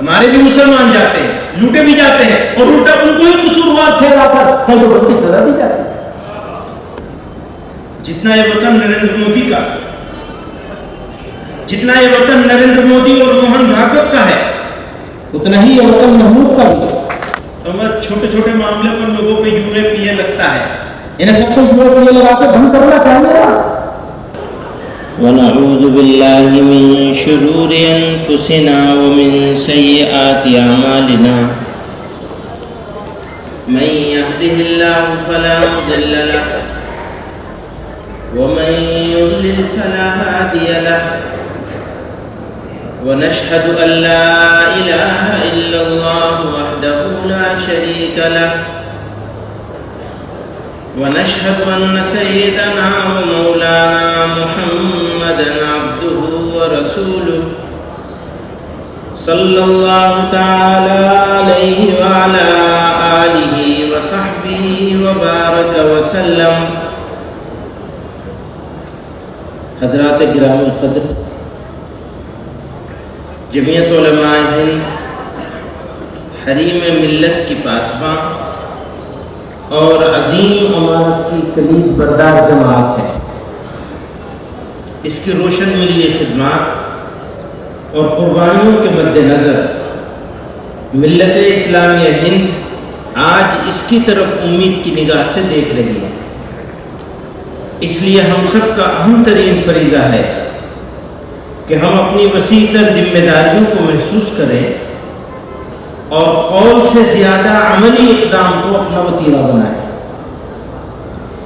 ہمارے بھی مسلمان جاتے ہیں، لوٹے بھی جاتے ہیں، اور الٹا ان کو ہی قصوروار ٹھہرا کر کیوں کی سزا دی جاتی ہے۔ جتنا یہ وطن نریندر مودی کا، جتنا یہ وطن نریندر مودی اور موہن بھاگوت کا ہے، اتنا ہی یہ وطن محمود کا بھی ہے۔ اور چھوٹے چھوٹے معاملے پر لوگوں پہ UAPA لگتا ہے، انہیں سب کو UAPA لگا کے بند کرنا چاہیے۔ ونعوذ بالله من شرور أنفسنا ومن سيئات أعمالنا من يهده الله فلا مضل له ومن يضلل فلا هادي له ونشهد أن لا إله إلا الله وحده لا شريك له ونشهد أن سيدنا ومولانا محمدا عبده ورسوله صلى الله تعالى عليه وعلى آله وصحبه وبارك وسلم۔ حضرات گرامی قدر، جمعیت علماء ہند حریم ملت کی پاسباں اور عظیم امانت کی کلید بردار جماعت ہے، اس کی روشن ملی خدمات اور قربانیوں کے مد نظر ملت اسلامیہ ہند آج اس کی طرف امید کی نگاہ سے دیکھ رہی ہے۔ اس لیے ہم سب کا اہم ترین فریضہ ہے کہ ہم اپنی وسیع تر ذمہ داریوں کو محسوس کریں اور قول سے زیادہ عملی اقدام کو اپنا وتیرہ بنائیں۔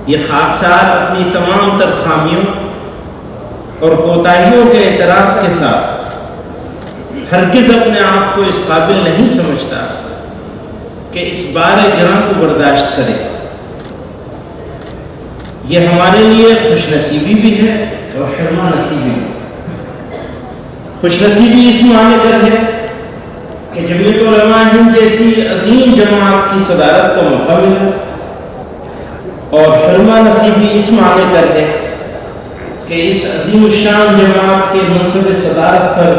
یہ خاکسار اپنی تمام تر خامیوں اور کوتاہیوں کے اعتراف کے ساتھ ہرگز اپنے آپ کو اس قابل نہیں سمجھتا کہ اس بار گراں کو برداشت کرے۔ یہ ہمارے لیے خوش نصیبی بھی ہے اور حرمہ نصیبی بھی۔ خوش نصیبی اس معنی پر ہے کہ جمعیت علماء ہند جیسی عظیم جماعت کی صدارت کا موقع ملا، اور حرمہ نصیبی اس معنی پر ہے کہ اس عظیم الشان جماعت کے منصب صدارت پر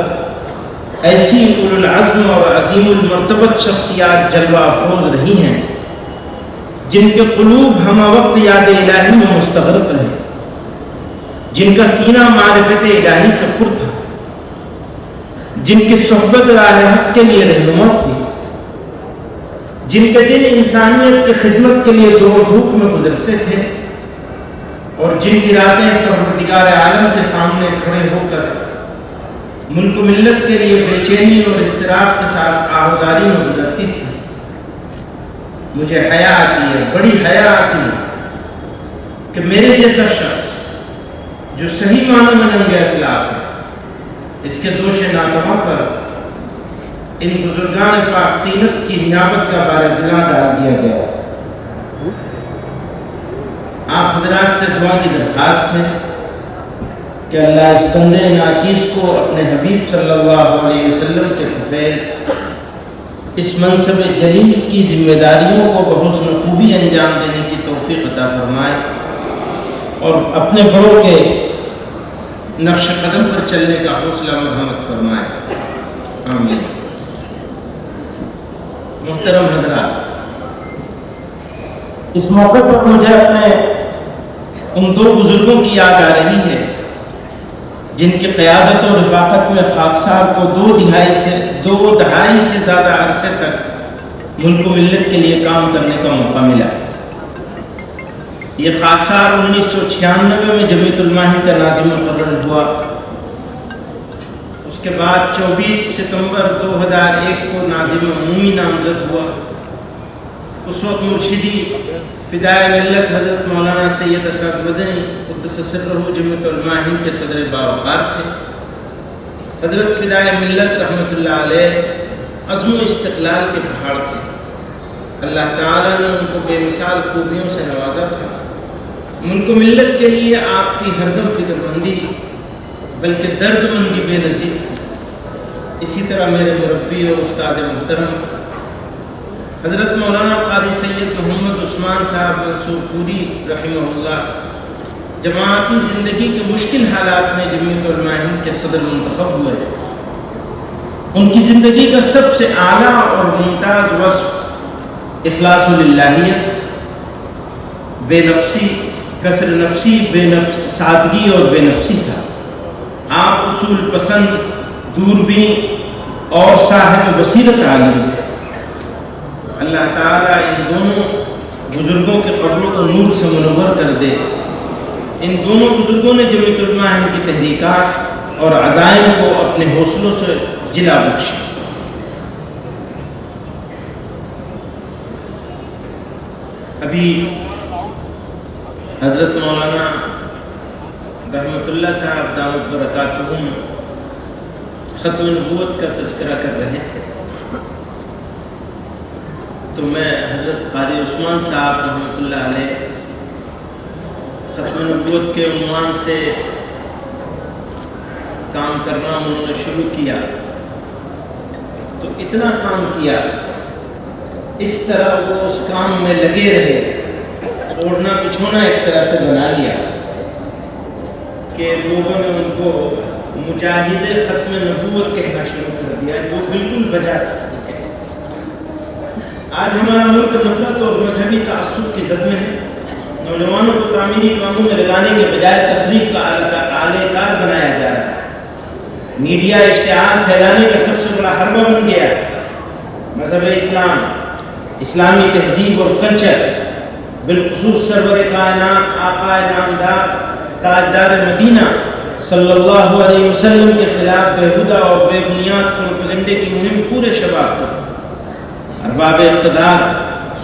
ایسی اولو العزم اور عظیم المرتبت شخصیات جلوہ افروز رہی ہیں جن کے قلوب ہمہ وقت یاد الہی میں مستغرق رہے، جن کا سینہ معرفت الہی سے پر تھا، جن کی صحبت راہ حق کے لیے رہنما تھی، جن کے دن انسانیت کی خدمت کے لیے دوڑ دھوپ میں گزرتے تھے، اور جن کی راتیں پروردگار عالم کے سامنے کھڑے ہو کر ملک و ملت کے لیے بے چینی اور اضطراب کے ساتھ آہوازاری میں گزرتی تھی۔ مجھے حیا آتی ہے، بڑی حیا آتی ہے کہ میرے جیسا شخص جو صحیح معنی میں ننگے اسلاف ہے، اس کے دوش ناتواں پر ان بزرگان پاک قیمت کی نیابت کا بار گلاں ڈال دیا گیا۔ آپ حضرات سے دعا کی درخواست ہے کہ اللہ اس بندے ناچیز کو اپنے حبیب صلی اللہ علیہ وسلم کے فضیل اس منصب جلیل کی ذمہ داریوں کو بحسن خوبی انجام دینے کی توفیق عطا فرمائے، اور اپنے بڑوں کے نقش قدم پر چلنے کا حوصلہ مرحمت فرمائے، آمین۔ محترم حضرات، اس موقع پر مجھے اپنے ان دو بزرگوں کی یاد آ رہی ہے جن کی قیادت و رفاقت میں خاکسار کو دو دہائی سے زیادہ عرصے تک ملک و ملت کے لیے کام کرنے کا موقع ملا۔ یہ خاکسار 1996 میں جمعیت علماء ہند کا ناظم مقرر ہوا، اس کے بعد 24 ستمبر 2001 کو ناظم عمومی نامزد ہوا۔ اس وقت مرشدی فدائے ملت حضرت مولانا سید اسعد مدنی قدس سرہ جمعیت علماء ہند کے صدر باوقار تھے۔ حضرت فدائے ملت رحمۃ اللہ علیہ عزم و استقلال کے پہاڑ تھے۔ اللہ تعالیٰ نے ان کو بے مثال خوبیوں سے نوازا تھا۔ ملک و ملت کے لیے آپ کی ہردم فکر مندی بلکہ درد مندی بے نظیر تھی۔ اسی طرح میرے مربی اور استاد محترم حضرت مولانا قاری سید محمد عثمان صاحب منصور پوری رحمہ اللہ جماعتی زندگی کے مشکل حالات میں جمعیت علماء ہند کے صدر منتخب ہوئے، ان کی زندگی کا سب سے اعلیٰ اور ممتاز وصف اخلاص للہیت، بے نفسی، کسر نفسی، سادگی اور بے نفسی تھا۔ آپ اصول پسند، دوربین اور صاحب بصیرت عالم تھے۔ اللہ تعالیٰ ان دونوں بزرگوں کے قبروں کو نور سے منور کر دے۔ ان دونوں بزرگوں نے جمعیت علماء ہند کی تحریکات اور عزائم کو اپنے حوصلوں سے جلا بخشی۔ ابھی حضرت مولانا رحمۃ اللہ صاحب دامت برکاتہم ختم نبوت کا تذکرہ کر رہے تھے، تو میں حضرت قاری عثمان صاحب رحمۃ اللہ علیہ ختم نبوت کے عنوان سے کام کرنا انہوں نے شروع کیا، تو اتنا کام کیا، اس طرح وہ اس کام میں لگے رہے، اوڑھنا بچھونا ایک طرح سے بنا لیا کہ لوگوں نے ان کو مجاہد ختم نبوت کہنا شروع کر دیا، جو بالکل بجا تھا۔ آج ہمارا ملک نفرت اور مذہبی تعصب کی زد میں ہے۔ نوجوانوں کو تعمیری کاموں میں لگانے کے بجائے تفریق کا اعلی کار بنایا جا رہا ہے۔ میڈیا اشتہار پھیلانے کا سب سے بڑا حربہ بن گیا ہے۔ مذہب اسلام، اسلامی تہذیب اور کلچر، بالخصوص سرور کائنات آقا نامدار تاجدار مدینہ صلی اللہ علیہ وسلم کے خلاف بےہودہ اور بے بنیاد پروپیگنڈے کی مہم پورے شباب پر۔ ارباب اقتدار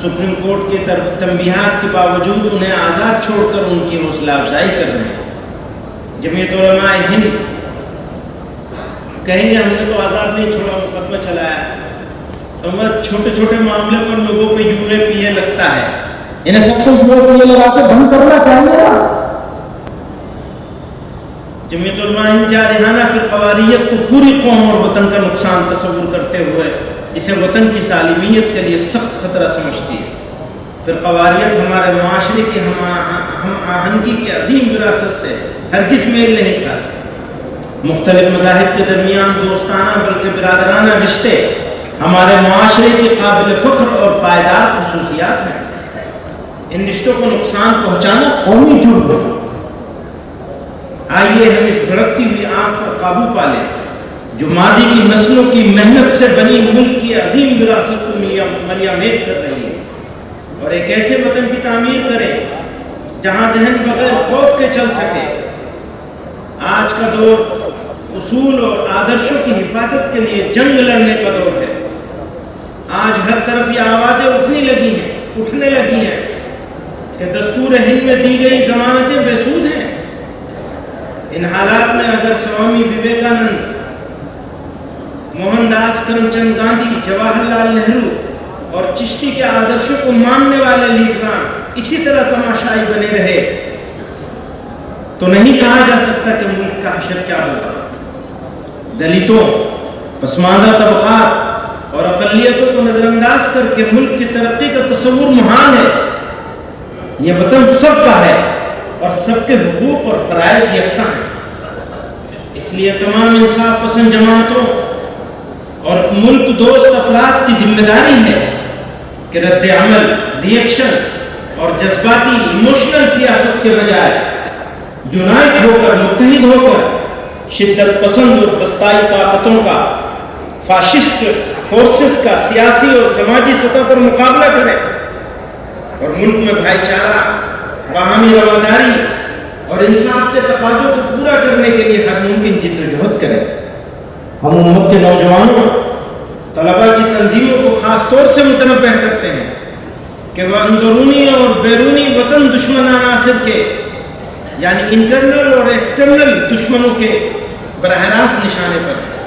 سپریم کورٹ کی تنبیہات کے باوجود انہیں آزاد چھوڑ کر ان کی حوصلہ افزائی کر رہے ہیں۔ جمعیت علماء ہند کہیں گے ہم نے تو آزاد نہیں چھوڑا، مقدمہ چلایا، اور چھوٹے چھوٹے معاملے پر لوگوں پہ یو اے پی اے لگتا ہے۔ انہیں سب کو یو اے پی اے لگا کے بند کرنا چاہیے نا۔ جمعیت علماء ہند جارحانہ فی القواریت کو پوری قوم اور وطن کا نقصان تصور کرتے ہوئے اسے وطن کی سالمیت کے لیے سخت خطرہ سمجھتی ہے۔ پھر قواریت ہمارے معاشرے کی ہم آہنگی کی عظیم وراثت سے ہرگز میل نہیں کھاتی۔ مختلف مذاہب کے درمیان دوستانہ بلکہ برادرانہ رشتے ہمارے معاشرے کی قابل فخر اور پائیدار خصوصیات ہیں۔ ان رشتوں کو نقصان پہنچانا قومی جرم ہے۔ آئیے ہم اس بھڑکتی ہوئی آگ پر قابو پا لیں جو ماضی کی نسلوں کی محنت سے بنی ملک کی عظیم وراثت کو ملیامید کر رہی ہے، اور ایک ایسے وطن کی تعمیر کریں جہاں ذہن بغیر خوف کے چل سکے۔ آج کا دور اصول اور آدرشوں کی حفاظت کے لیے جنگ لڑنے کا دور ہے۔ آج ہر طرف یہ آوازیں اٹھنے لگی ہیں کہ دستور ہند میں دی گئی ضمانتیں بے سود ہیں۔ ان حالات میں اگر سوامی وویکانند، موہن داس کرم چند گاندھی، جواہر لال نہرو اور چشتی کے آدرشوں کو ماننے والے لیڈران اسی طرح تماشائی بنے رہے تو نہیں کہا جا سکتا کہ ملک کا حشر کیا ہوگا۔ دلتوں، پسماندہ طبقات اور اقلیتوں کو نظر انداز کر کے ملک کی ترقی کا تصور محال ہے۔ یہ وطن سب کا ہے اور سب کے حقوق اور فرائض یکساں ہیں۔ اس لیے تمام انصاف پسند جماعتوں اور ملک دوست افراد کی ذمہ داری ہے کہ رد عمل، ری ایکشن اور جذباتی ایموشنل سیاست کے بجائے یونائٹ ہو کر، متحد ہو کر شدت پسند اور وسطائی طاقتوں کا، فاشسٹ فورسز کا سیاسی اور سماجی سطح پر مقابلہ کریں اور ملک میں بھائی چارہ، باہمی رواداری اور انصاف کے تقاضوں کو پورا کرنے کے لیے ہر ممکن جدوجہد کریں۔ ہم امت کے نوجوانوں، طلباء کی تنظیموں کو خاص طور سے متنبہ کرتے ہیں کہ وہ اندرونی اور بیرونی وطن دشمن عناصر کے، یعنی انٹرنل اور ایکسٹرنل دشمنوں کے براہ راست نشانے پر ہیں۔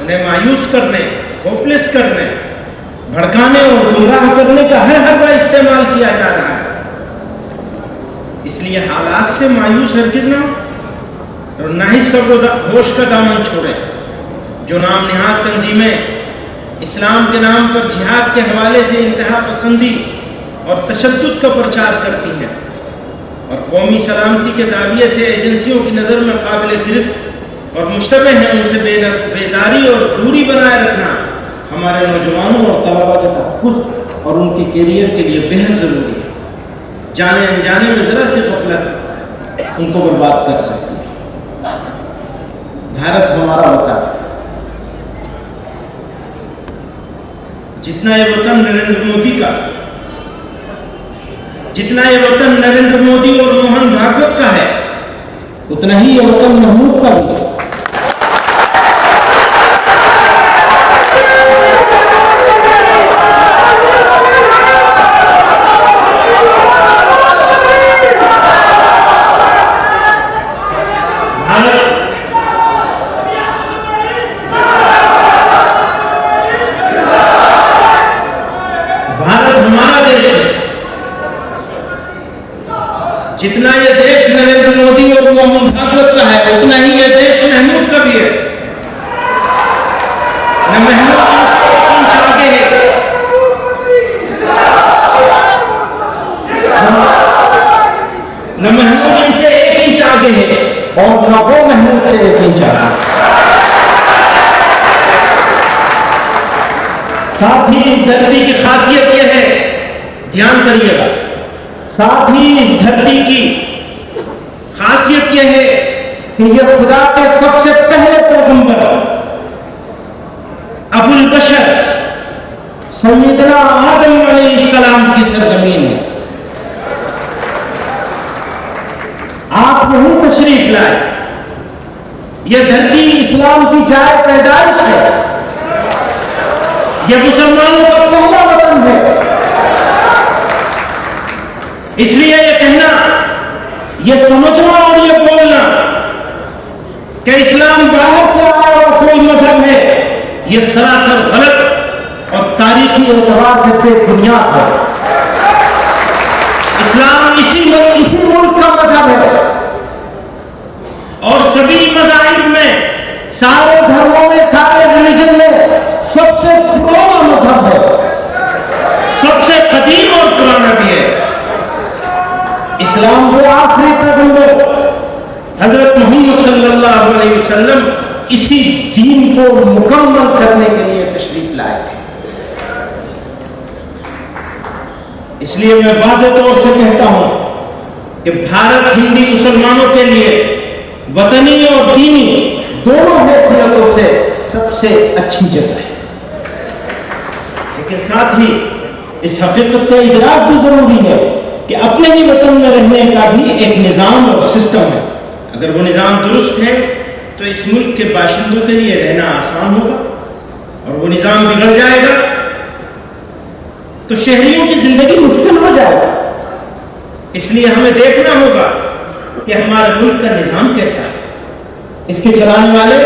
انہیں مایوس کرنے، ہوپلیس کرنے، بھڑکانے اور گمراہ کرنے کا ہر حربہ استعمال کیا جا رہا ہے۔ اس لیے حالات سے مایوس ہرگز نہ ہو اور نہ ہی صبر و ہوش کا دامن چھوڑے۔ جو نام نہاد تنظیمیں اسلام کے نام پر جہاد کے حوالے سے انتہا پسندی اور تشدد کا پرچار کرتی ہیں اور قومی سلامتی کے زاویے سے ایجنسیوں کی نظر میں قابل گرفت اور مشتبہ ہیں ان سے بیزاری اور دوری بنائے رکھنا ہمارے نوجوانوں اور طلباء کے تحفظ اور ان کے کیریئر کے لیے بہت ضروری ہے۔ جانے انجانے میں ذرا سی غفلت ان کو برباد کر سکتی ہے۔ بھارت ہمارا وطن ہے، جتنا یہ وطن نریندر مودی کا، جتنا یہ وطن نریندر مودی اور موہن بھاگوت کا ہے، اتنا ہی یہ وطن محمود کا بھی ہے۔ جتنا یہ دیش نریندر مودی اور موہن بھاگوت کا ہے، اتنا ہی یہ دیش محمود کا بھی ہے۔ نہ محمود ان سے آگے ہے، نہ محمود ان سے 1 انچ آگے ہے، اور نہ وہ محمود سے 1 انچ آگے ہے۔ ساتھ ہی اس دھرتی کی خاصیت یہ ہے، دھیان کریے گا، ساتھ ہی اس دھرتی کی خاصیت یہ ہے کہ یہ خدا کے سب سے پہلے پیغمبر ابو البشر سیدنا آدم علیہ السلام کی سرزمین ہے۔ آپ یہیں تشریف لائے، یہ دھرتی اسلام کی جائے پیدائش ہے، یہ مسلمانوں کا پہلا وطن ہے۔ اس لیے یہ کہنا، یہ سمجھنا اور یہ بولنا کہ اسلام باہر سے آیا ہوا کوئی مذہب ہے، یہ سراسر غلط اور تاریخی اعتبار سے بے بنیاد ہے۔ اسلام اسی ملک کا مذہب ہے، اور سبھی مذاہب میں، سارے دھرموں میں، سارے ریلیجن میں سب سے پرانا مذہب ہے، سب سے قدیم اور پرانا بھی ہے۔ اسلام کے آخری پیغمبر حضرت محمد صلی اللہ علیہ وسلم اسی دین کو مکمل کرنے کے لیے تشریف لائے تھے۔ اس لیے میں واضح طور سے کہتا ہوں کہ بھارت ہندی مسلمانوں کے لیے وطنی اور دینی دونوں حیثیتوں سے سب سے اچھی جگہ ہے، لیکن ساتھ ہی اس حقیقت کا ادراک بھی ضروری ہے کہ اپنے ہی وطن میں رہنے کا بھی ایک نظام اور سسٹم ہے۔ اگر وہ نظام درست ہے تو اس ملک کے باشندوں کے لیے رہنا آسان ہوگا، اور وہ نظام بگڑ جائے گا تو شہریوں کی زندگی مشکل ہو جائے گا۔ اس لیے ہمیں دیکھنا ہوگا کہ ہمارے ملک کا نظام کیسا ہے، اس کے چلانے والے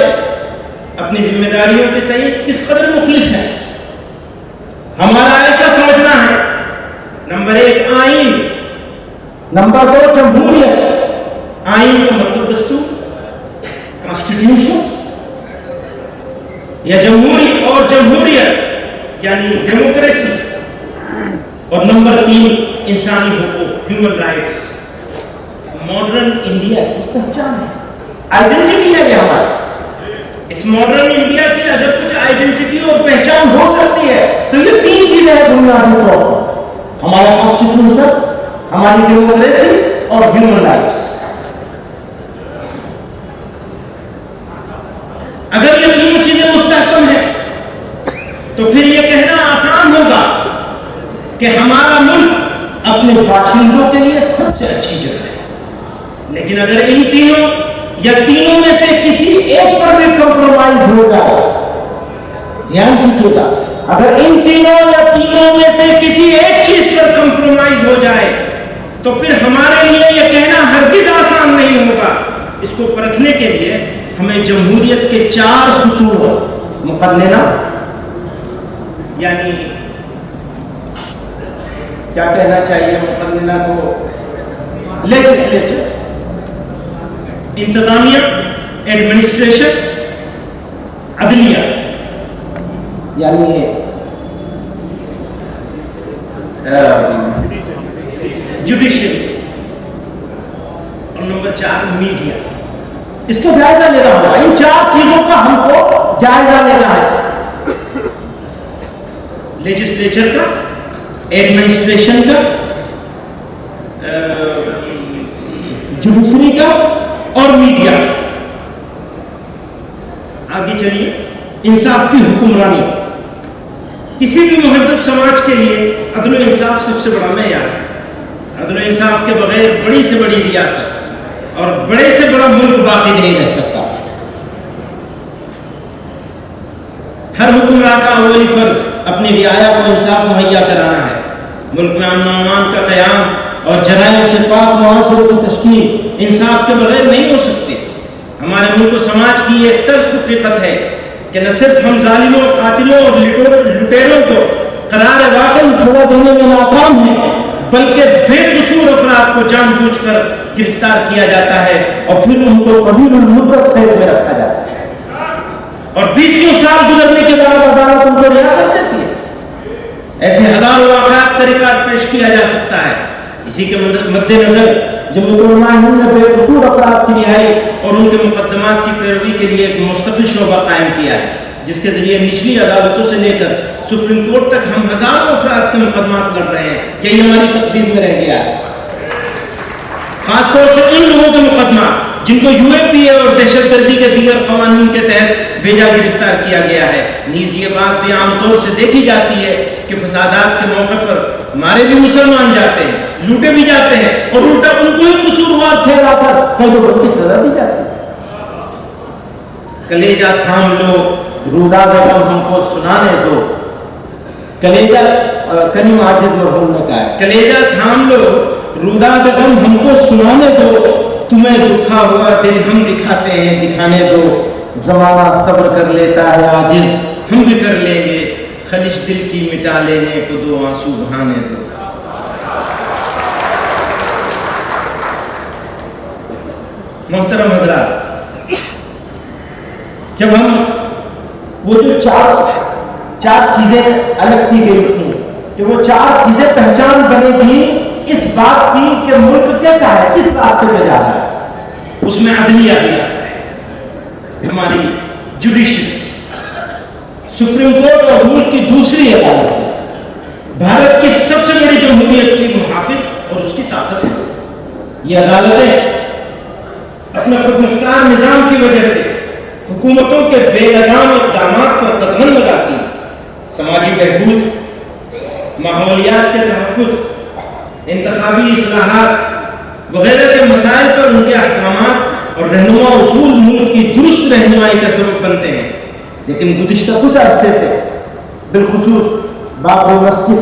اپنی ذمہ داریوں کے تئیں کس قدر مخلص ہیں۔ ہمارا ایسا سمجھنا ہے، نمبر 1 آئین، نمبر 2 جمہوریت۔ آئین کا مطلب دستور، کانسٹیٹیوشن، یا جمہوریت یعنی ڈیموکریسی، اور نمبر 3 انسانی حقوق، ہیومن رائٹس۔ ماڈرن انڈیا کی پہچان ہے، آئیڈینٹی ہے یہ ہماری۔ اس ماڈرن انڈیا کی اگر کچھ آئیڈینٹی اور پہچان ہو سکتی ہے تو یہ 3 چیزیں ہیں بنیادی طور پر: ہمارا کانسٹیٹیوشن، ہماری ڈیموکریسی اور ہیومن رائٹس۔ اگر یہ 3 چیزیں مستحکم ہیں تو پھر یہ کہنا آسان ہوگا کہ ہمارا ملک اپنے باشندوں کے لیے سب سے اچھی جگہ ہے۔ لیکن اگر ان تینوں یا تینوں میں سے کسی ایک پر بھی کمپرومائز ہو جائے، دھیان دیجیے گا، اگر ان تینوں یا تینوں میں سے کسی ایک چیز پر کمپرومائز ہو جائے تو پھر ہمارے لیے یہ کہنا ہرگز آسان نہیں ہوگا۔ اس کو پرکھنے کے لیے ہمیں جمہوریت کے 4 ستون مقننہ، یعنی کیا کہنا چاہیے مقننہ کو، لیجسلیچر، انتظامیہ، ایڈمنسٹریشن، عدلیہ، یعنی جوڈیشل، اور نمبر 4 میڈیا۔ اس کا جائزہ لینا ہوگا. ان 4 چیزوں کا ہم کو جائزہ لینا ہے. لیجسلیچر کا، ایڈمنسٹریشن کا، جوڈیشری کا اور میڈیا. آگے چلیے. انصاف کی حکمرانی. کسی بھی مہذب سماج کے لیے عدل و انصاف سب سے بڑا معیار ہے. عدل و انصاف کے بغیر بڑی سے بڑی ریاست اور بڑے سے بڑا ملک باقی نہیں رہ سکتا. ہر حکمران کا اولی فرض اپنی رعایا کو انصاف مہیا کرانا ہے. ملک میں امن و امان کا قیام اور جرائم سے پاک معاشرے کی تشکیل انصاف کے بغیر نہیں ہو سکتی. ہمارے ملک و سماج کی یہ تلخ حقیقت ہے کہ نہ صرف ہم ظالموں، قاتلوں اور لٹیروں کو قرار واقعی سزا دینے میں ناکام ہیں، بلکہ بے قصور افراد کو جان بوجھ کر گرفتار کیا جاتا ہے اور پھر ان کو قبیل المدت قید میں رکھا جاتا ہے. اور 20 سال گزرنے کے بعد عدالت ان کو رہا کر دیتی ہے. ایسے ہزاروں واقعات کا ریکارڈ پیش کیا جا سکتا ہے. اسی کے مد نظر جمعیت علماء ہند نے بے قصور افراد کی رہائی اور ان کے مقدمات کی پیروی کے لیے ایک مستقل شعبہ قائم کیا ہے، جس کے ذریعے نچلی عدالتوں سے لے کر سپریم کورٹ تک ہم ہزاروں افراد کے مقدمات لڑ رہے ہیں. یہی ہماری تقدیر میں رہ گیا ہے. خاص طور سے ان لوگوں کے مقدمات جن کو یو اے پی اے اور دہشت گردی کے دیگر قوانین کے تحت بھیجا گرفتار کیا گیا ہے. نیز یہ بات بھی عام طور سے دیکھی جاتی ہے کہ فسادات کے موقع پر مارے بھی مسلمان جاتے ہیں، لوٹے بھی جاتے ہیں اور الٹا ان کو ہی قصوروار ٹھہرا کر کئی لوگوں کی سزا دی جاتی ہے. کلیجہ تھام لو، رودا غم ہم کو سنانے دو. کلیجہ کریم عاجز مرحوم نے کہا ہے، کلیجہ تھام لو، رودا غم ہم کو سنانے دو. تمہیں دکھا ہوا دل ہم دکھاتے ہیں، دکھانے دو. زمانہ صبر کر لیتا ہے عاجز، ہم بھی کر لیں گے. خلش دل کی مٹا لینے کو دو، آنسو بہانے دو. محترم حضرات، جب ہم وہ جو چار چیزیں الگ کی گئی تھیں کہ وہ 4 چیزیں پہچان بنے گی اس بات کی کہ ملک کیسا ہے، کس راستے پہ جا رہا ہے. اس میں عدلیہ بھی آتا ہے. ہماری جوڈیشری، سپریم کورٹ اور ملک کی دوسری عدالت ہے. بھارت کی سب سے بڑی جمہوریت کی محافظ اور اس کی طاقت ہے. یہ عدالتیں اپنے خود مختار نظام کی وجہ سے حکومتوں کے بے لگام اقدامات پر قدغن لگاتی ہیں. سماجی بہبود، ماحولیات کے تحفظ، انتخابی اصلاحات وغیرہ کے مسائل پر ان کے احکامات اور رہنما اصول ملک کی درست رہنمائی کا سبب بنتے ہیں. لیکن گزشتہ کچھ عرصے سے بالخصوص باب مسجد،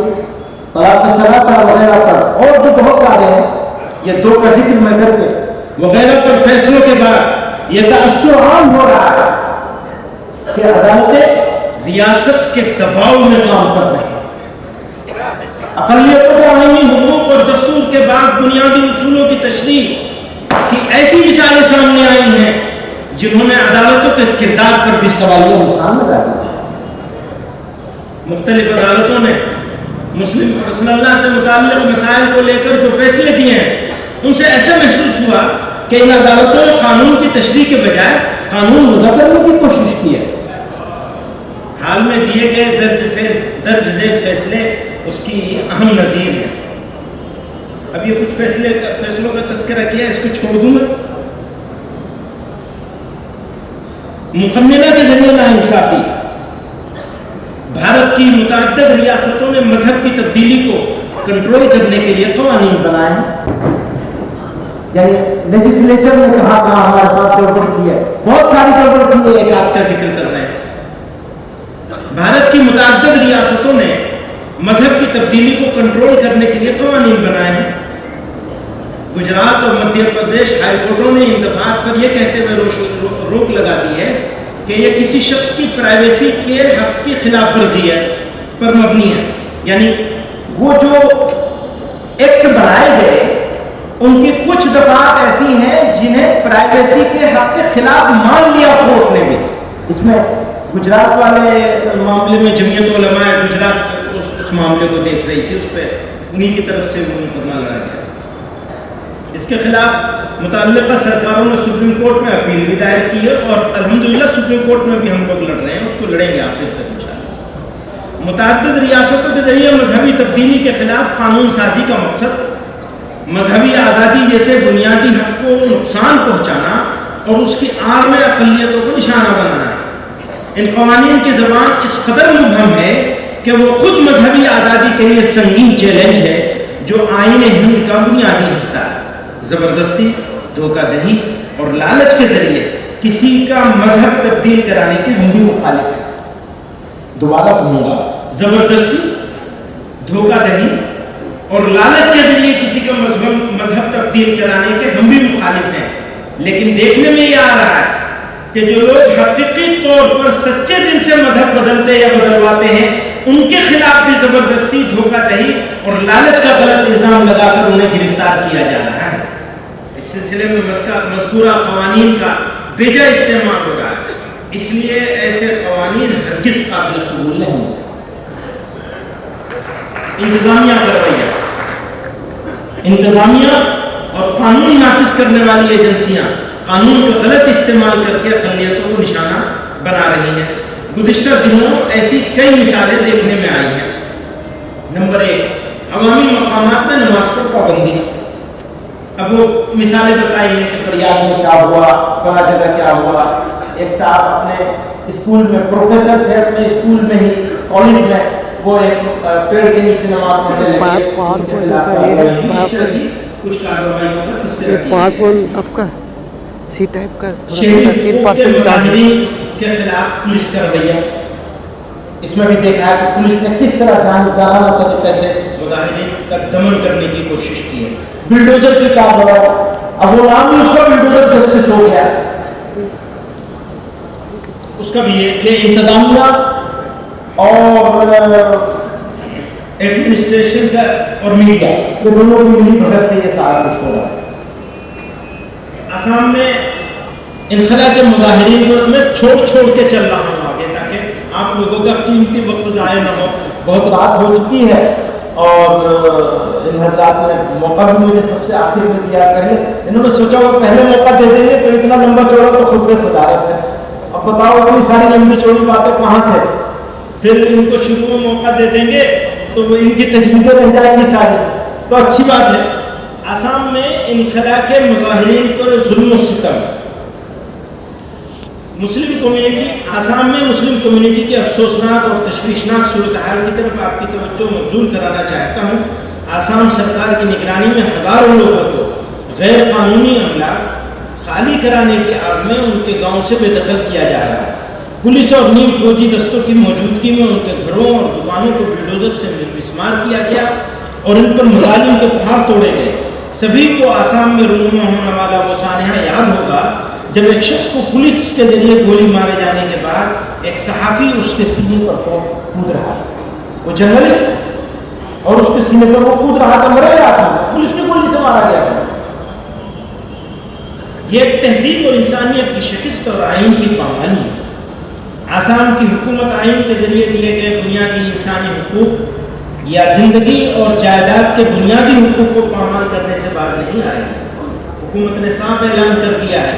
طلاق ثلاثہ وغیرہ پر اور بھی بہت سارے ہیں، یہ 2 کا ذکر میں کر کے وغیرہ پر فیصلوں کے بعد یہ تأثر عام ہو رہا ہے کہ عدالتیں ریاست کے دباؤ میں کام کر رہی ہیں. اقلیتوں کے عوامی حقوق اور دستور کے بعد بنیادی اصولوں کی تشریح کی ایسی مثالیں سامنے آئی ہیں جنہوں نے عدالتوں کے کردار پر بھی سوالیہ نشان لگا دیا. مختلف عدالتوں نے مسلم رسول اللہ سے متعلق مسائل کو لے کر جو فیصلے دیے ہیں ان سے ایسا محسوس ہوا کہ ان عدالتوں نے قانون کی تشریح کے بجائے قانون وضع کرنے کی کوشش کی ہے. حال میں دیے گئے درج ذیل فیصلے اس کی اہم نظیر ہیں. اب یہ کچھ فیصلوں کا تذکرہ کیا، اس کو چھوڑ دوں میں. مقننہ کے ذریعے ناانصافی. بھارت کی متعدد ریاستوں نے مذہب کی تبدیلی کو کنٹرول کرنے کے لیے قوانین بنائے ہیں. یعنی لیجسلیچر نے کہا ہمارے ساتھ گڑبڑ کی ہے، بہت ساری گڑبڑ کی ہے. ایک آپ کا ذکر کر رہے ہیں. بھارت کی متعدد ریاستوں نے مذہب کی تبدیلی کو کنٹرول کرنے کے لیے قوانین بنائے ہیں. گجرات اور مدھیہ پردیش ہائی کورٹوں نے ان دفعات پر یہ کہتے ہوئے روک لگا دی ہے کہ یہ کسی شخص کی پرائیویسی کے حق کی خلاف ورزی ہے پر مبنی ہے. یعنی وہ جو ایکٹ بنائے گئے ان کی کچھ دفعات ایسی ہیں جنہیں پرائیویسی کے حق کے خلاف مان لیا کورٹ نے بھی. اس میں گجرات والے معاملے میں جمعیت علماء گجرات اس معاملے کو دیکھ رہی تھی، اس پہ انہی کی طرف سے وہ مقدمہ لڑا گیا. اس کے خلاف متعلقہ سرکاروں نے سپریم کورٹ میں اپیل بھی دائر کی ہے اور الحمدللہ سپریم کورٹ میں بھی ہم لوگ لڑ رہے ہیں، اس کو لڑیں گے آخر تک انشاءاللہ۔ متعدد ریاستوں کے ذریعے مذہبی تبدیلی کے خلاف قانون سازی کا مقصد مذہبی آزادی جیسے بنیادی حق کو نقصان پہنچانا اور اس کی آڑ میں اقلیتوں کو نشانہ بنانا ہے۔ ان قوانین کی زبان اس قدر مبہم ہے کہ وہ خود مذہبی آزادی کے لیے سنگین چیلنج ہے جو آئین ہند کا بنیادی حصہ ہے۔ زبردستی، دھوکہ دہی اور لالچ کے ذریعے کسی کا مذہب تبدیل کرانے کے ہم بھی مخالف ہیں۔ دوبارہ کہوں گا، زبردستی، دھوکہ دہی اور لالچ کے ذریعے کسی کا مذہب تبدیل کرانے کے ہم بھی مخالف ہیں، لیکن دیکھنے میں یہ آ رہا ہے کہ جو لوگ حقیقی طور پر سچے دل سے مذہب بدلتے یا بدلواتے ہیں ان کے خلاف بھی زبردستی، دھوکہ دہی اور لالچ کا غلط الزام لگا کر انہیں گرفتار کیا جا رہا ہے۔ اس سلسلے میں مذکورہ قوانین کا بے جا استعمال ہو رہا ہے، اس لیے ایسے قوانین ہرگز قابل قبول نہیں۔ انتظامیہ کا رویہ، انتظامیہ اور قانون نافذ کرنے والی ایجنسیاں قانون کا غلط استعمال کر کے اقلیتوں کو نشانہ بنا رہی ہیں۔ گزشتہ دنوں ایسی کئی مثالیں دیکھنے میں آئی ہیں۔ نمبر 1، عوامی مقامات میں نماز پر پابندی۔ اب وہ مثالیں بتائی ہیں کہ پریاگ میں کیا ہوا، فلاں جگہ کیا ہوا۔ ایک صاحب اپنے اسکول میں پروفیسر تھے، اپنے اسکول میں ہی کالج میں وہ ایک پیڑ کے نیچے نماز پڑھنے لگے۔ کچھ کارروائیوں کا سی ٹائپ کا 3% کے خلاف پولیس کا رویہ، اس میں بھی دیکھا ہے کہ پولیس نے کس طرح جانبدارانہ طریقے سے مظاہرین کا دمن کرنے کی کوشش کی ہے۔ بلڈوزر کی کارروائی، اب وہ نام بھی اس کا بلڈوزر جسٹس ہو گیا، اس کا بھی یہ انتظامیہ اور ایڈمنسٹریشن کا اور میڈیا، یہ دونوں کی ملی بھگت سے یہ سارا کچھ ہو رہا ہے۔ آسام میں انخلا کے مظاہرین کو میں چھوڑ کے چل رہا ہوں آگے تاکہ آپ لوگوں کا قیمتی وقت ضائع نہ ہو، بہت رات ہو چکی ہے اور ان حضرات نے موقع بھی مجھے سب سے آخر میں دیا۔ پہلے انہوں نے سوچا وہ پہلے موقع دے دیں گے تو اتنا لمبا چوڑا تو خود میں صدارت ہے، اب بتاؤ اتنی ساری لمبی چوڑی باتیں کہاں سے، پھر ان کو شروع میں موقع دے دیں گے تو وہ ان کی تجویزیں رہ جائیں گی ساری، تو اچھی بات ہے۔ آسام میں انخلا کے مظاہرین پر ظلم و ستم، مسلم کمیونٹی، آسام میں مسلم کمیونٹی کے افسوسناک اور تشویشناک صورتحال کی طرف آپ کی توجہ مبذول کرانا چاہتا ہوں۔ آسام سرکار کی نگرانی میں ہزاروں لوگوں کو غیر قانونی املاک خالی کرانے کی آڑ میں ان کے گاؤں سے بے دخل کیا جا رہا ہے۔ پولیس اور نیم فوجی دستوں کی موجودگی میں ان کے گھروں اور دکانوں کو بلڈوزر سے مسمار کیا گیا اور ان پر مظالم کے پہاڑ توڑے گئے۔ سبھی کو آسام میں رونما ہونے والا وہ سانحہ یاد ہوگا جب ایک شخص کو پولیس کے ذریعے گولی مارے جانے کے بعد ایک صحافی اس کے سینے پر کود رہا، وہ جرنلسٹ، اور اس کے سینے پر وہ کود رہا تھا، مرے گا تھا، پولیس کی گولی سے مارا گیا تھا۔ یہ ایک تہذیب اور انسانیت کی شکست اور آئین کی پامالی ہے۔ آسام کی حکومت آئین کے ذریعے دیے گئے بنیادی انسانی حقوق یا زندگی اور جائیداد کے بنیادی حقوق کو پامال کرنے سے باز نہیں آئے گی۔ حکومت نے صاف اعلان کر دیا ہے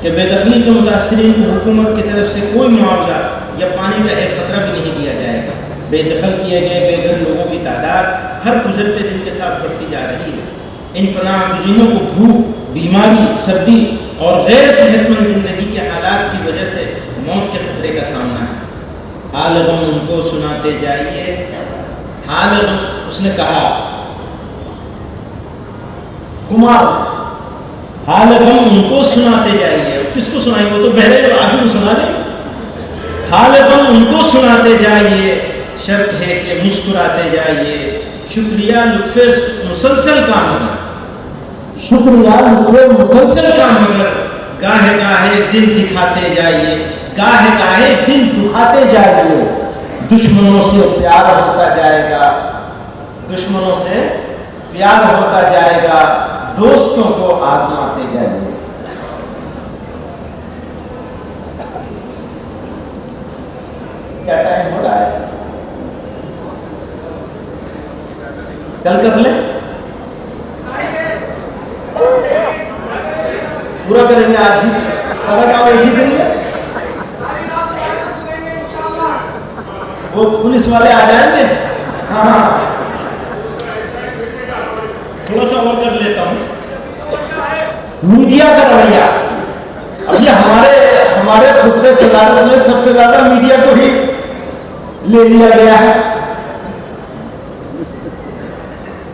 کہ بے دخلی کے متاثرین کو حکومت کی طرف سے کوئی معاوضہ یا پانی کا ایک قطرہ بھی نہیں دیا جائے گا۔ بے دخل کیے گئے بے گھر لوگوں کی تعداد ہر گزرتے دن کے ساتھ بڑھتی جا رہی ہے۔ ان پناہ گزینوں کو بھوک، بیماری، سردی اور غیر صحت مند زندگی کے حالات کی وجہ سے موت کے خطرے کا سامنا ہے۔ حال غم ان کو سناتے جائیے، حال غم، اس نے کہا کمار، حال غم ان کو سناتے جائیے، کس کو سنائیں؟ وہ تو بہرے آدمی کو سنا دیں۔ حال غم ان کو سناتے جائیے، شرط ہے کہ مسکراتے جائیے، شکریہ لطف مسلسل کا مگر، شکریہ لطف مسلسل کا مگر، گاہے گاہے دل دکھاتے جائیے، گاہے گاہے دل دکھاتے جائیے، دشمنوں سے پیار ہوتا جائے گا، دشمنوں سے پیار ہوتا جائے گا، دوستوں کو آزماتے جائیے۔ کیا ٹائم ہو رہا ہے؟ کل کر لیں؟ پورا کریں گے آج ہی سبق آپ ایک ہی دیں گے. وہ پولیس والے آ جائیں گے. ہاں تھوڑا سا اور کر لیتا ہوں. میڈیا کا رویہ ابھی ہمارے خطبے صدارت میں سب سے زیادہ میڈیا کو ہی لے لیا گیا ہے.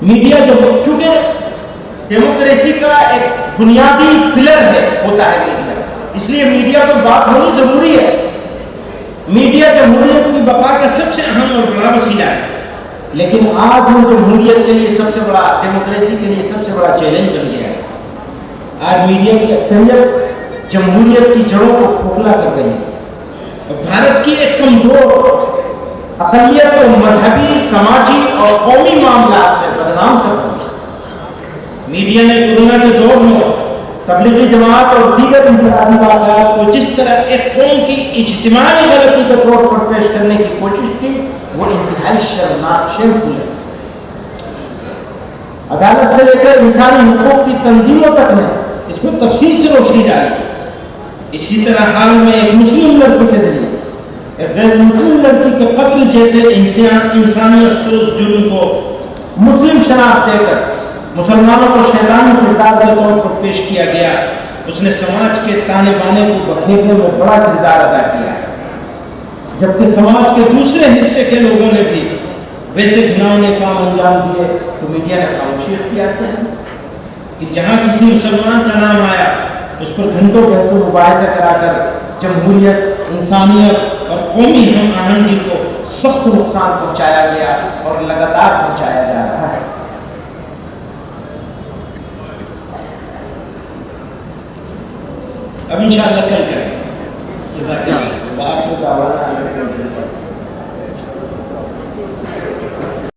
میڈیا جو چونکہ ڈیموکریسی کا ایک بنیادی پلر ہوتا ہے میڈیا, اس لیے میڈیا پر بات ہونی ضروری ہے. میڈیا جمہوریت کی بقا کا سب سے اہم اور بڑا وسیلہ ہے, لیکن آج وہ جمہوریت کے لیے سب سے بڑا, ڈیموکریسی کے لیے سب سے بڑا چیلنج بن گیا ہے. آج میڈیا کی اکثریت جمہوریت کی جڑوں کو کھوکھلا کر رہی ہے اور بھارت کی ایک کمزور اقلیت کو مذہبی, سماجی اور قومی معاملات میں بدنام کر رہی ہے. میڈیا نے کورونا کے دور میں تبلیغی جماعت اور دیگر انفرادی واقعات کو جس طرح ایک قوم کی اجتماعی غلطی کے طور پر پیش کرنے کی کوشش کی, وہ انتہائی شرمناک شیمفل ہے. عدالت سے لے کر انسانی حقوق کی تنظیموں تک نے اس پر تفصیل سے روشنی ڈالی. اسی طرح حال میں ایک مسلم لڑکی کے ذریعے ایک غیر مسلم لڑکی کے قتل جیسے انسانیت سوز جرم کو مسلم شناخت دے کر مسلمانوں کو شیطانی کردار کے طور پر پیش کیا گیا. اس نے سماج کے تانے بانے کو بکھیرنے میں بڑا کردار ادا کیا ہے, جبکہ سماج کے دوسرے حصے کے لوگوں نے بھی ویسے گھناؤنے کام انجام دیے تو میڈیا نے خاموشی اختیار کی کہ جہاں کسی مسلمان کا نام آیا اس پر گھنٹوں بحث و مباحثہ کرا کر جمہوریت, انسانیت اور قومی ہم آہنگی کو سخت نقصان پہنچایا گیا اور لگاتار پہنچایا جا رہا ہے. اب انشاءاللہ کل کریں.